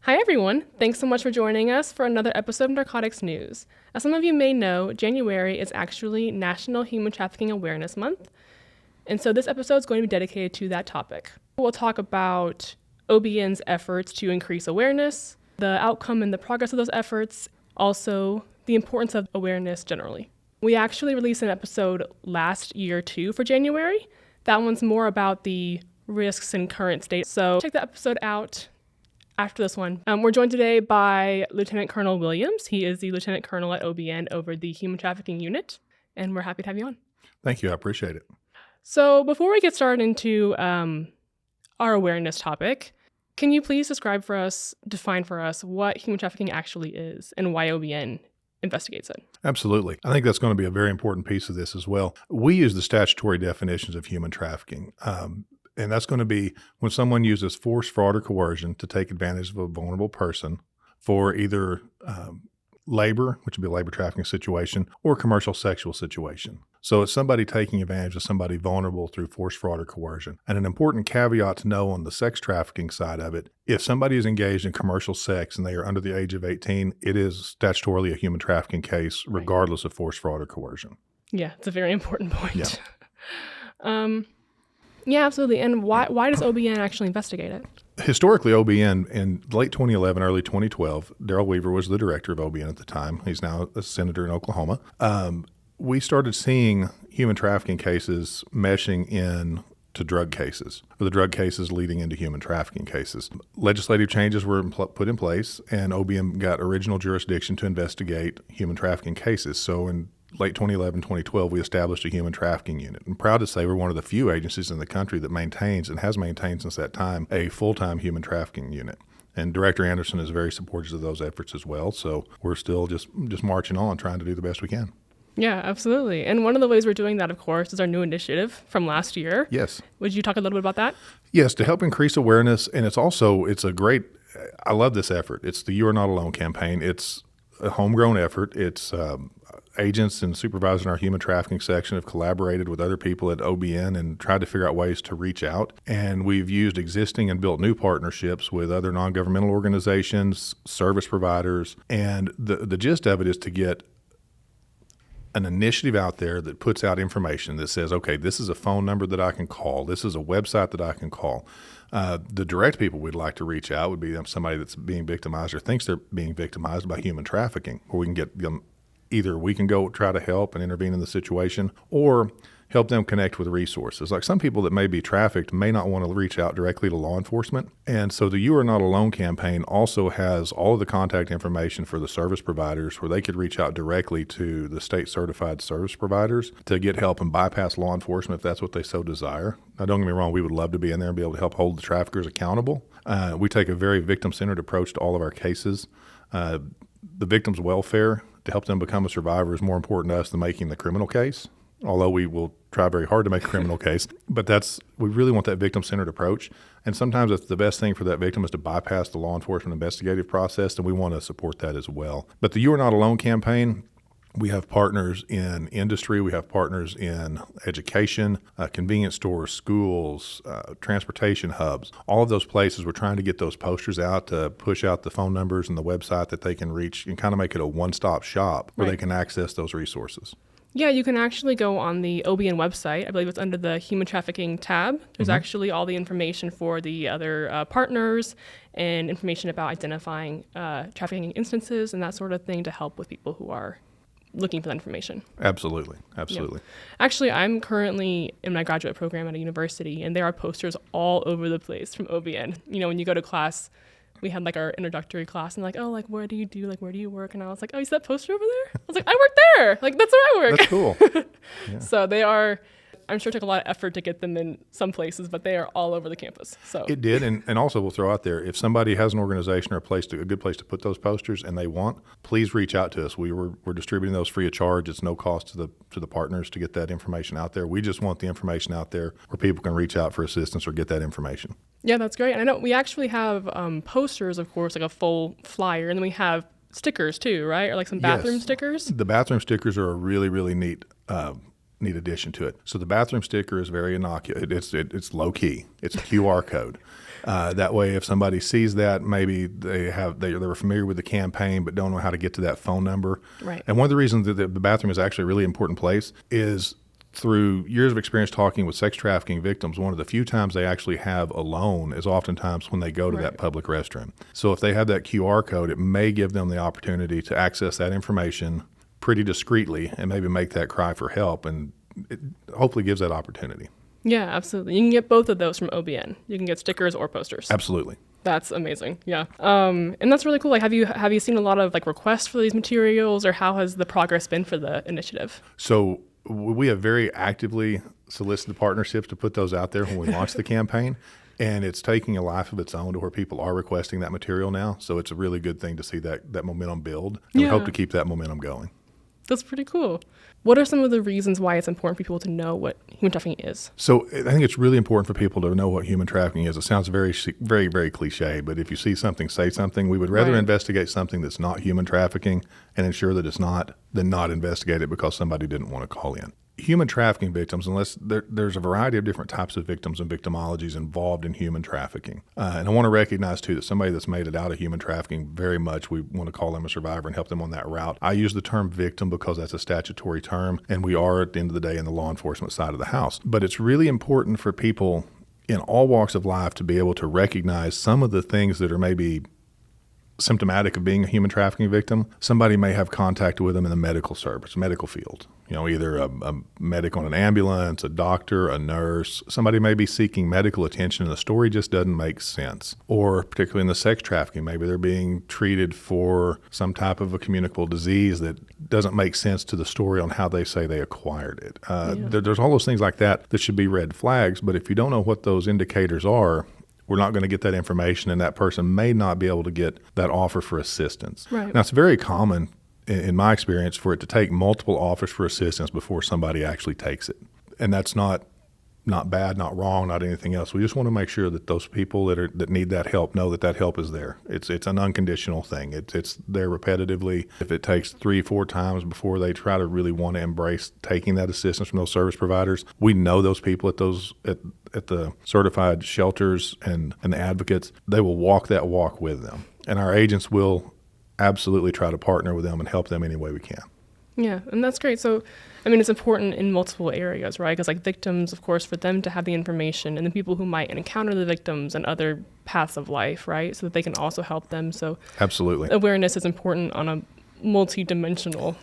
Hi, everyone. Thanks so much for joining us for another episode of Narcotics News. As some of you may know, January is actually National Human Trafficking Awareness Month. And so this episode is going to be dedicated to that topic. We'll talk about OBN's efforts to increase awareness, the outcome and the progress of those efforts, also the importance of awareness generally. We actually released an episode last year too for January. That one's more about the risks and current state. So check that episode out after this one. We're joined today by Lieutenant Colonel Williams. He is the Lieutenant Colonel at OBN over the Human Trafficking Unit, and we're happy to have you on. Thank you. I appreciate it. So before we get started into our awareness topic, can you please define for us what human trafficking actually is and why OBN investigates it? Absolutely. I think that's going to be a very important piece of this as well. We use the statutory definitions of human trafficking. And that's going to be when someone uses force, fraud, or coercion to take advantage of a vulnerable person for either labor, which would be a labor trafficking situation, or commercial sexual situation. So it's somebody taking advantage of somebody vulnerable through force, fraud, or coercion. And an important caveat to know on the sex trafficking side of it, if somebody is engaged in commercial sex and they are under the age of 18, it is statutorily a human trafficking case, regardless of force, fraud, or coercion. Yeah, it's a very important point. Yeah. Yeah, absolutely. And why does OBN actually investigate it? Historically, OBN, in late 2011, early 2012, Darrell Weaver was the director of OBN at the time. He's now a senator in Oklahoma. We started seeing human trafficking cases meshing in to drug cases, or the drug cases leading into human trafficking cases. Legislative changes were put in place, and OBN got original jurisdiction to investigate human trafficking cases. So in late 2011, 2012, we established a human trafficking unit. I'm proud to say we're one of the few agencies in the country that maintains, and has maintained since that time, a full-time human trafficking unit. And Director Anderson is very supportive of those efforts as well. So we're still just marching on, trying to do the best we can. Yeah, absolutely. And one of the ways we're doing that, of course, is our new initiative from last year. Yes. Would you talk a little bit about that? Yes, to help increase awareness. And I love this effort. It's the You Are Not Alone campaign. It's a homegrown effort. It's agents and supervisors in our human trafficking section have collaborated with other people at OBN and tried to figure out ways to reach out. And we've used existing and built new partnerships with other non-governmental organizations, service providers. And the gist of it is to get an initiative out there that puts out information that says, okay, this is a phone number that I can call. This is a website that I can call. The direct people we'd like to reach out would be somebody that's being victimized or thinks they're being victimized by human trafficking, where we can get them, either we can go try to help and intervene in the situation, or help them connect with resources. Like some people that may be trafficked may not want to reach out directly to law enforcement. And so the You Are Not Alone campaign also has all of the contact information for the service providers where they could reach out directly to the state certified service providers to get help and bypass law enforcement if that's what they so desire. Now, don't get me wrong, we would love to be in there and be able to help hold the traffickers accountable. We take a very victim-centered approach to all of our cases. The victim's welfare to help them become a survivor is more important to us than making the criminal case, although we will try very hard to make a criminal case. But we really want that victim-centered approach. And sometimes it's the best thing for that victim is to bypass the law enforcement investigative process, and we want to support that as well. But the You Are Not Alone campaign, we have partners in industry, we have partners in education, convenience stores, schools, transportation hubs. All of those places, we're trying to get those posters out to push out the phone numbers and the website that they can reach and kind of make it a one-stop shop where they can access those resources. Yeah, you can actually go on the OBN website. I believe it's under the human trafficking tab. There's actually all the information for the other partners and information about identifying trafficking instances and that sort of thing to help with people who are looking for that information. Absolutely. Yeah. Actually, I'm currently in my graduate program at a university, and there are posters all over the place from OBN. You know, when you go to class, we had like our introductory class and like, oh, like, what do you do? Like, where do you work? And I was like, oh, you see that poster over there? I was like, I work there. Like, that's where I work. That's cool. Yeah. So they are, I'm sure it took a lot of effort to get them in some places, but they are all over the campus. So it did. And also we'll throw out there, if somebody has an organization or a good place to put those posters and they want, please reach out to us. We're distributing those free of charge. It's no cost to the partners to get that information out there. We just want the information out there where people can reach out for assistance or get that information. Yeah, that's great. And I know we actually have posters, of course, like a full flyer, and then we have stickers too, right? Or like some bathroom stickers. The bathroom stickers are a really, really neat neat addition to it. So the bathroom sticker is very innocuous. It's low key. It's a QR code. That way, if somebody sees that, maybe they were familiar with the campaign but don't know how to get to that phone number. Right. And one of the reasons that the bathroom is actually a really important place is through years of experience talking with sex trafficking victims, one of the few times they actually have alone is oftentimes when they go to that public restroom. So if they have that QR code, it may give them the opportunity to access that information pretty discreetly and maybe make that cry for help, and it hopefully gives that opportunity. Yeah, absolutely. You can get both of those from OBN. You can get stickers or posters. Absolutely. That's amazing. Yeah. And that's really cool. Like, have you seen a lot of like requests for these materials, or how has the progress been for the initiative? So we have very actively solicited partnerships to put those out there when we launched the campaign, and it's taking a life of its own to where people are requesting that material now. So it's a really good thing to see that momentum build, and we hope to keep that momentum going. That's pretty cool. What are some of the reasons why it's important for people to know what human trafficking is? So I think it's really important for people to know what human trafficking is. It sounds very, very, very cliche, but if you see something, say something. We would rather investigate something that's not human trafficking and ensure that it's not than not investigate it because somebody didn't want to call in. Human trafficking victims, unless there's a variety of different types of victims and victimologies involved in human trafficking. And I want to recognize, too, that somebody that's made it out of human trafficking, very much we want to call them a survivor and help them on that route. I use the term victim because that's a statutory term, and we are, at the end of the day, in the law enforcement side of the house. But it's really important for people in all walks of life to be able to recognize some of the things that are maybe symptomatic of being a human trafficking victim. Somebody may have contact with them in the medical service, medical field. Either a medic on an ambulance, a doctor, a nurse. Somebody may be seeking medical attention and the story just doesn't make sense. Or particularly in the sex trafficking, maybe they're being treated for some type of a communicable disease that doesn't make sense to the story on how they say they acquired it. There's all those things like that should be red flags, but if you don't know what those indicators are, we're not going to get that information, and that person may not be able to get that offer for assistance. Right. Now, it's very common, in my experience, for it to take multiple offers for assistance before somebody actually takes it. And that's not bad, not wrong, not anything else. We just want to make sure that those people that need that help know that help is there. It's an unconditional thing. It's there repetitively. If it takes 3-4 times before they try to really want to embrace taking that assistance from those service providers, we know those people at the certified shelters and the advocates, they will walk that walk with them. And our agents will absolutely try to partner with them and help them any way we can. Yeah, and that's great. So, it's important in multiple areas, right? Because victims, of course, for them to have the information, and the people who might encounter the victims and other paths of life, right? So that they can also help them. So absolutely, awareness is important on a multi-dimensional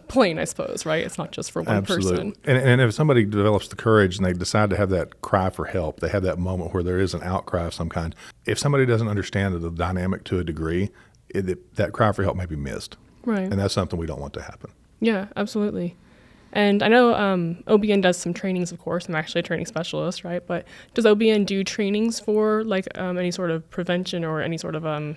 plane, I suppose, right? It's not just for one person. And if somebody develops the courage and they decide to have that cry for help, they have that moment where there is an outcry of some kind. If somebody doesn't understand the dynamic to a degree, that cry for help may be missed. Right. And that's something we don't want to happen. Yeah, absolutely. And I know OBN does some trainings, of course. I'm actually a training specialist, right? But does OBN do trainings for any sort of prevention or any sort of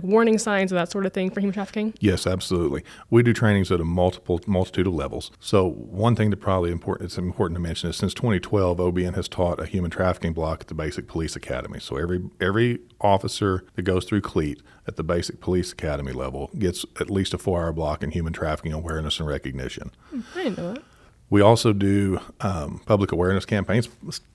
warning signs or that sort of thing for human trafficking? Yes, absolutely. We do trainings at a multitude of levels. So one thing it's important to mention is since 2012, OBN has taught a human trafficking block at the Basic Police Academy. So every officer that goes through CLEAT at the Basic Police Academy level gets at least a 4-hour block in human trafficking awareness and recognition. I didn't know that. We also do public awareness campaigns,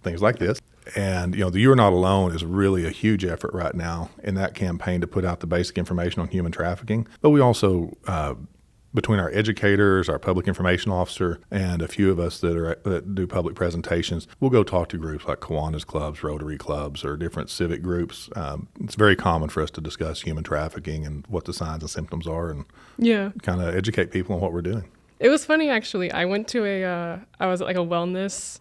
things like this. And, the You Are Not Alone is really a huge effort right now in that campaign to put out the basic information on human trafficking. But we also, between our educators, our public information officer, and a few of us that do public presentations, we'll go talk to groups like Kiwanis clubs, Rotary clubs, or different civic groups. It's very common for us to discuss human trafficking and what the signs and symptoms are and kind of educate people on what we're doing. It was funny, actually. I went to I was at a wellness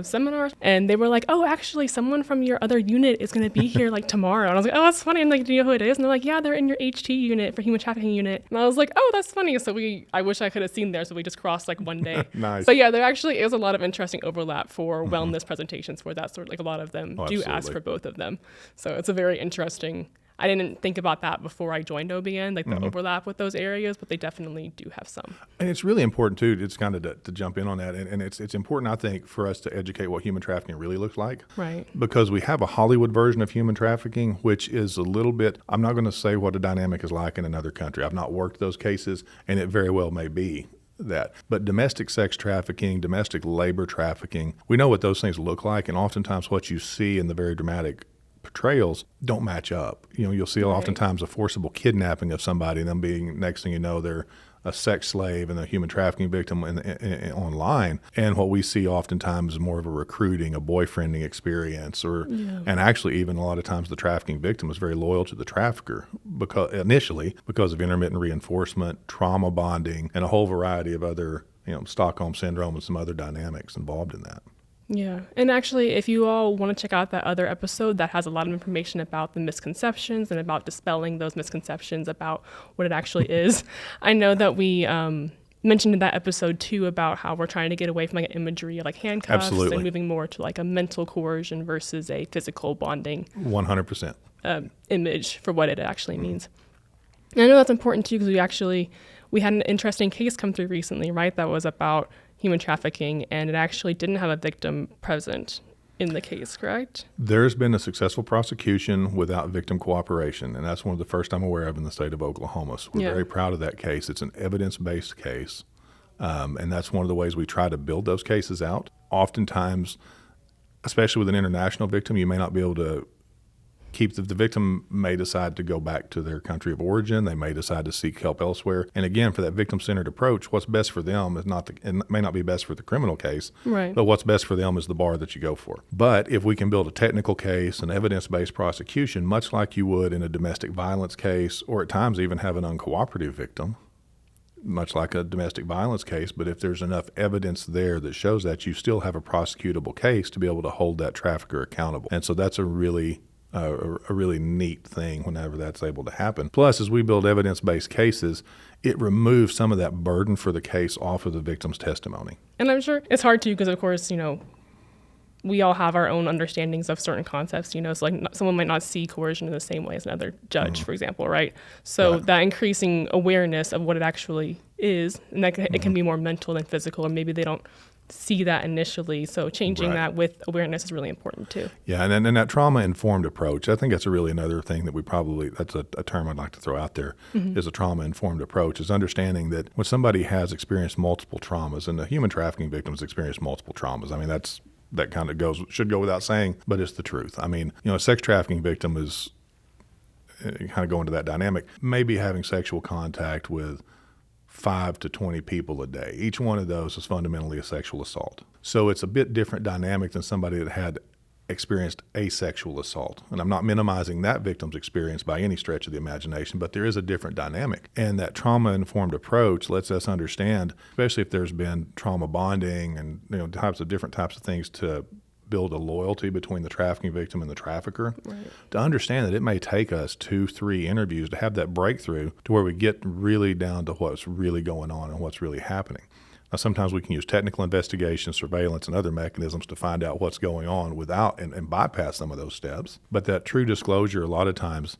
seminar, and they were like, oh, actually, someone from your other unit is going to be here tomorrow. And I was like, oh, that's funny. I'm like, do you know who it is? And they're like, yeah, they're in your HT unit for human trafficking unit. And I was like, oh, that's funny. So I wish I could have seen there. So we just crossed one day. Nice. But yeah, there actually is a lot of interesting overlap for wellness presentations for that sort. A lot of them do ask for both of them. So it's a very interesting. I didn't think about that before I joined OBN, the overlap with those areas, but they definitely do have some. And it's really important, too, just kind of to jump in on that. And it's important, I think, for us to educate what human trafficking really looks like. Right. Because we have a Hollywood version of human trafficking, which is a little bit, I'm not going to say what the dynamic is like in another country. I've not worked those cases, and it very well may be that. But domestic sex trafficking, domestic labor trafficking, we know what those things look like, and oftentimes what you see in the very dramatic portrayals don't match up. You'll see oftentimes a forcible kidnapping of somebody, and them being, next thing you know, they're a sex slave and a human trafficking victim online. And what we see oftentimes is more of a recruiting, a boyfriending experience, and actually even a lot of times the trafficking victim is very loyal to the trafficker because of intermittent reinforcement, trauma bonding, and a whole variety of other, Stockholm syndrome and some other dynamics involved in that. Yeah. And actually, if you all want to check out that other episode that has a lot of information about the misconceptions and about dispelling those misconceptions about what it actually is, I know that we mentioned in that episode too about how we're trying to get away from like imagery of like handcuffs and moving more to like a mental coercion versus a physical bonding 100% image for what it actually means. And I know that's important too because we had an interesting case come through recently, right? That was about human trafficking, and it actually didn't have a victim present in the case, correct? There's been a successful prosecution without victim cooperation, and that's one of the first I'm aware of in the state of Oklahoma. So we're very proud of that case. It's an evidence-based case, and that's one of the ways we try to build those cases out. Oftentimes, especially with an international victim, you may not be able to the victim may decide to go back to their country of origin. They may decide to seek help elsewhere. And again, for that victim-centered approach, what's best for them is it may not be best for the criminal case, right, but what's best for them is the bar that you go for. But if we can build a technical case, an evidence-based prosecution, much like you would in a domestic violence case, or at times even have an uncooperative victim, much like a domestic violence case, but if there's enough evidence there that shows that, you still have a prosecutable case to be able to hold that trafficker accountable. And so that's a really neat thing whenever that's able to happen. Plus, as we build evidence-based cases, it removes some of that burden for the case off of the victim's testimony. And I'm sure it's hard too because, of course, we all have our own understandings of certain concepts, so like someone might not see coercion in the same way as another judge, for example, right? So that increasing awareness of what it actually is, and that it can be more mental than physical, or maybe they don't see that initially. So changing that with awareness is really important too. Yeah, and that trauma-informed approach, I think that's really another thing that that's a term I'd like to throw out there, is a trauma-informed approach, is understanding that when somebody has experienced multiple traumas, and the human trafficking victims experience multiple traumas, I mean, that kind of should go without saying, but it's the truth. I mean, a sex trafficking victim is, kind of go into that dynamic, maybe having sexual contact with 5 to 20 people a day. Each one of those is fundamentally a sexual assault. So it's a bit different dynamic than somebody that had experienced a sexual assault. And I'm not minimizing that victim's experience by any stretch of the imagination, but there is a different dynamic. And that trauma-informed approach lets us understand, especially if there's been trauma bonding and different types of things to build a loyalty between the trafficking victim and the trafficker, to understand that it may take us 2-3 interviews to have that breakthrough to where we get really down to what's really going on and what's really happening. Now, sometimes we can use technical investigation, surveillance, and other mechanisms to find out what's going on without and bypass some of those steps. But that true disclosure, a lot of times,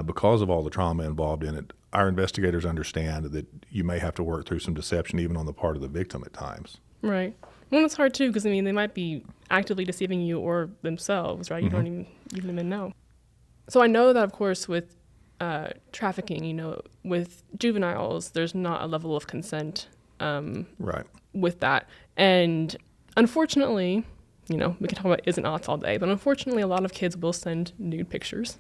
because of all the trauma involved in it, our investigators understand that you may have to work through some deception even on the part of the victim at times. Right. Well, it's hard too because they might be actively deceiving you or themselves, right? You don't even know. So I know that, of course, with trafficking, with juveniles, there's not a level of consent with that. And unfortunately, we can talk about isn't oughts all day, but unfortunately, a lot of kids will send nude pictures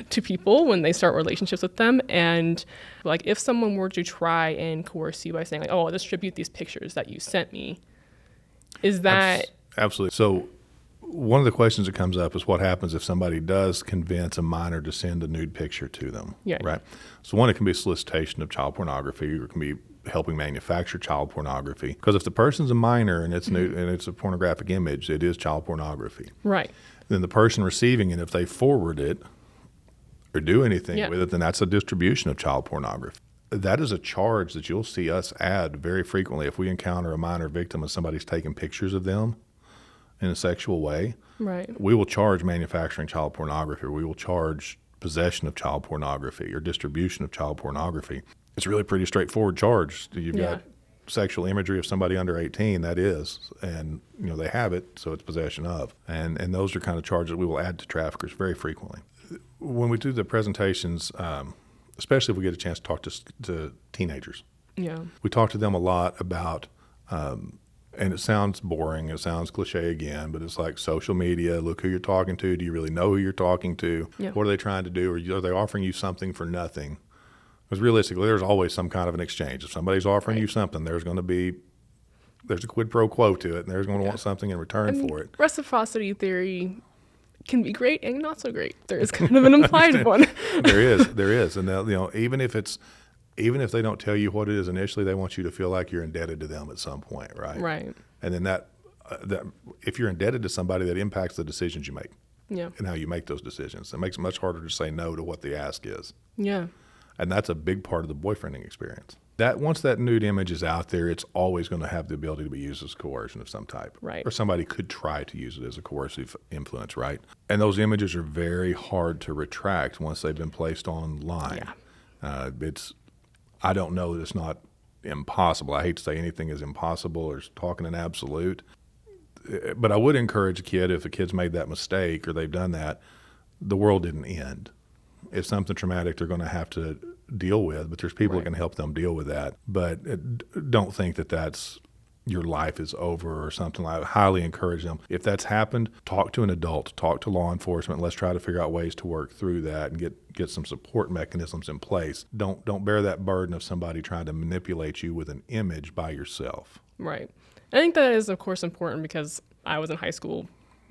to people when they start relationships with them. And like, if someone were to try and coerce you by saying like, "Oh, I'll distribute these pictures that you sent me," is that absolutely? So one of the questions that comes up is what happens if somebody does convince a minor to send a nude picture to them, right? So one, it can be solicitation of child pornography, or it can be helping manufacture child pornography. Because if the person's a minor and it's nude and it's a pornographic image, it is child pornography. Right. Then the person receiving it, if they forward it or do anything with it, then that's a distribution of child pornography. That is a charge that you'll see us add very frequently if we encounter a minor victim and somebody's taking pictures of them in a sexual way. Right. We will charge manufacturing child pornography, or we will charge possession of child pornography or distribution of child pornography. It's really pretty straightforward charge. You've got sexual imagery of somebody under 18, that is, and they have it, so it's possession of. And those are kind of charges we will add to traffickers very frequently. When we do the presentations, especially if we get a chance to talk to teenagers, Yeah. We talk to them a lot about, and it sounds boring, it sounds cliche again, but it's like social media. Look who you're talking to. Do you really know who you're talking to? Yeah. What are they trying to do? Or are they offering you something for nothing? Because realistically, there's always some kind of an exchange. If somebody's offering you something, there's a quid pro quo to it, and there's going to want something in return for it. Reciprocity theory can be great and not so great. There is kind of an implied one. There is, and even if they don't tell you what it is initially, they want you to feel like you're indebted to them at some point, right? Right. And then that if you're indebted to somebody, that impacts the decisions you make. Yeah. And how you make those decisions. It makes it much harder to say no to what the ask is. Yeah. And that's a big part of the boyfriending experience. That once that nude image is out there, it's always going to have the ability to be used as coercion of some type. Right. Or somebody could try to use it as a coercive influence, right? And those images are very hard to retract once they've been placed online. Yeah. I don't know that it's not impossible. I hate to say anything is impossible or talking in absolute. But I would encourage a kid, if a kid's made that mistake or they've done that, the world didn't end. It's something traumatic they're going to have to deal with, but there's people that can help them deal with that. But don't think that that's your life is over or something. I highly encourage them. If that's happened, talk to an adult, talk to law enforcement. Let's try to figure out ways to work through that and get some support mechanisms in place. Don't bear that burden of somebody trying to manipulate you with an image by yourself. Right. I think that is, of course, important because I was in high school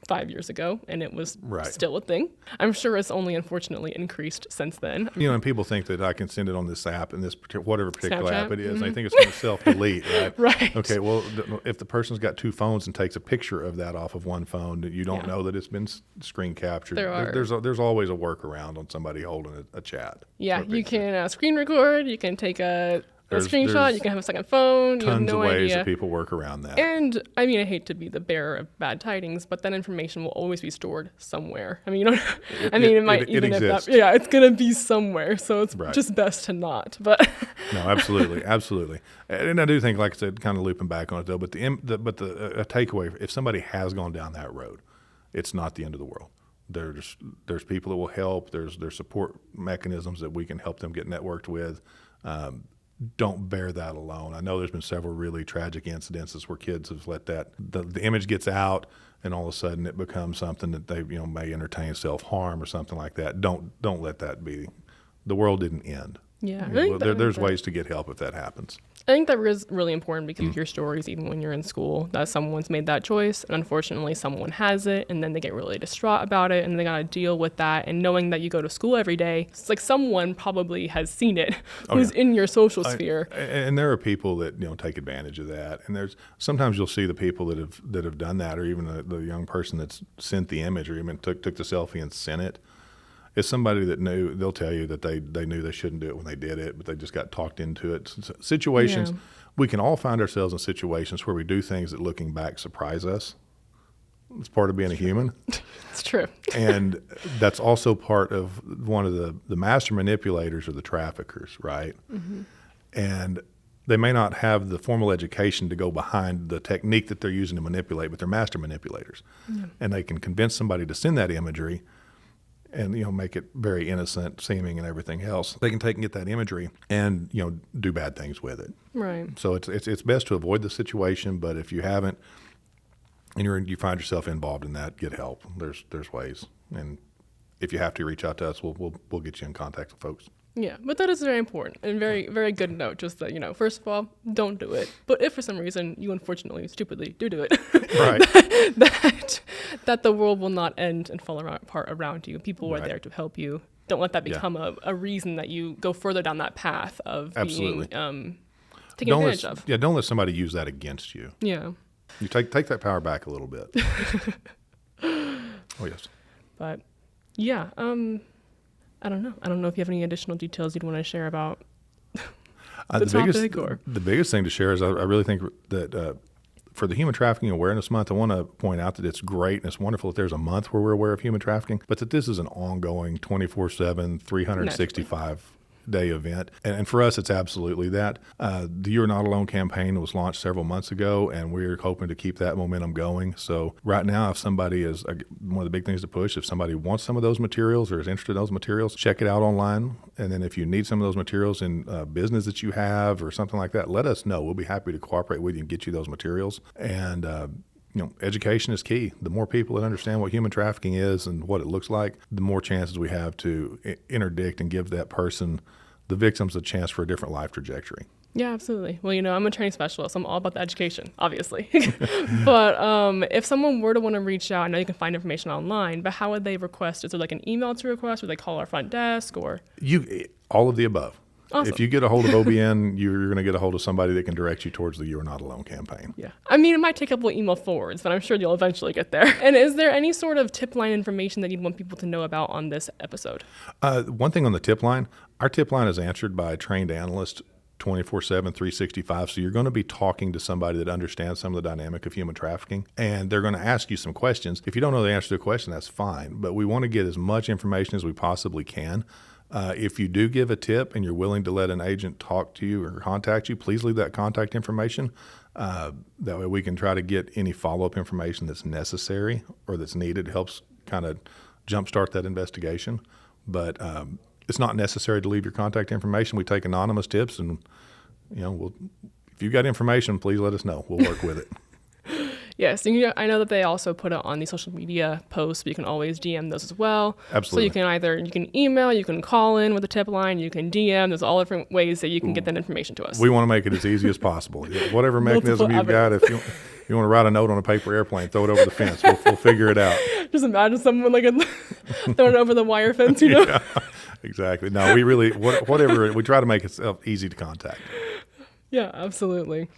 5 years ago, and it was still a thing. I'm sure it's only unfortunately increased since then. And people think that I can send it on this app and this whatever particular Snapchat? app it is. They think it's going to self-delete, right? Right. Okay, well, if the person's got two phones and takes a picture of that off of one phone, you don't know that it's been screen captured. There's always a workaround on somebody holding a chat. Yeah, you can screen record, you can take a screenshot, you can have a second phone. You have no Tons of ways idea. that people work around that. And I mean, I hate to be the bearer of bad tidings, but that information will always be stored somewhere. I mean, you don't. It might even exists. It's gonna be somewhere. So it's just best to not. But no, absolutely. And I do think, like I said, kind of looping back on it though. But a takeaway: if somebody has gone down that road, it's not the end of the world. There's people that will help. There's support mechanisms that we can help them get networked with. Don't bear that alone. I know there's been several really tragic incidences where kids have let the image gets out, and all of a sudden it becomes something that they may entertain self-harm or something like that. Don't let that be. The world didn't end. Yeah, there's ways to get help if that happens. I think that is really important because you hear stories even when you're in school that someone's made that choice and unfortunately someone has it and then they get really distraught about it and they got to deal with that, and knowing that you go to school every day, it's like someone probably has seen it who's in your social sphere. And there are people that take advantage of that, and sometimes you'll see the people that have done that, or even the young person that's sent the image or even took the selfie and sent it. It's somebody that knew. They'll tell you that they knew they shouldn't do it when they did it, but they just got talked into it. Situations, we can all find ourselves in situations where we do things that, looking back, surprise us. It's part of being a human. It's true. And that's also part of one of the master manipulators or the traffickers, right? Mm-hmm. And they may not have the formal education to go behind the technique that they're using to manipulate, but they're master manipulators. Yeah. And they can convince somebody to send that imagery and make it very innocent seeming and everything else. They can take and get that imagery and do bad things with it. Right. So it's best to avoid the situation, but if you haven't and you find yourself involved in that, get help. There's ways, and if you have to reach out to us, we'll get you in contact with folks. Yeah, but that is very important and very, very good note. Just that, first of all, don't do it. But if for some reason you unfortunately, stupidly do it, right, that the world will not end and fall apart around you. People are there to help you. Don't let that become a reason that you go further down that path of being taken advantage of. Yeah, don't let somebody use that against you. Yeah. You take that power back a little bit. Oh, yes. But, yeah, I don't know. I don't know if you have any additional details you'd want to share about the topic. The biggest thing to share is I really think that for the Human Trafficking Awareness Month, I want to point out that it's great and it's wonderful that there's a month where we're aware of human trafficking, but that this is an ongoing 24/7, 365 day event. And for us, it's absolutely that. The You're Not Alone campaign was launched several months ago, and we're hoping to keep that momentum going. So right now, if somebody is, one of the big things to push, if somebody wants some of those materials or is interested in those materials, check it out online. And then if you need some of those materials in business that you have or something like that, let us know. We'll be happy to cooperate with you and get you those materials. And education is key. The more people that understand what human trafficking is and what it looks like, the more chances we have to interdict and give that person, the victims, a chance for a different life trajectory. Yeah, absolutely. Well, I'm a training specialist. I'm all about the education, obviously. But if someone were to want to reach out, I know you can find information online, but how would they request? Is there like an email to request? Would they call our front desk or? All of the above. Awesome. If you get a hold of OBN, you're going to get a hold of somebody that can direct you towards the You're Not Alone campaign. Yeah. I mean, it might take a couple of email forwards, but I'm sure you'll eventually get there. And is there any sort of tip line information that you'd want people to know about on this episode? One thing on the tip line, our tip line is answered by a trained analyst 24/7, 365. So you're going to be talking to somebody that understands some of the dynamic of human trafficking, and they're going to ask you some questions. If you don't know the answer to a question, that's fine. But we want to get as much information as we possibly can. If you do give a tip and you're willing to let an agent talk to you or contact you, please leave that contact information. That way we can try to get any follow-up information that's necessary or that's needed. It helps kind of jumpstart that investigation. But it's not necessary to leave your contact information. We take anonymous tips, and if you've got information, please let us know. We'll work with it. Yes, I know that they also put it on the social media posts, but you can always DM those as well. Absolutely. So you can email, you can call in with a tip line, you can DM. There's all different ways that you can get that information to us. We want to make it as easy as possible. Whatever mechanism you've got, if you want to write a note on a paper airplane, throw it over the fence. We'll figure it out. Just imagine someone throwing it over the wire fence, Yeah, exactly. No, we really, whatever, we try to make it easy to contact. Yeah, absolutely.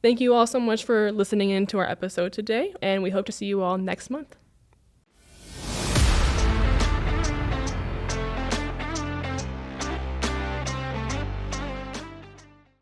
Thank you all so much for listening in to our episode today, and we hope to see you all next month.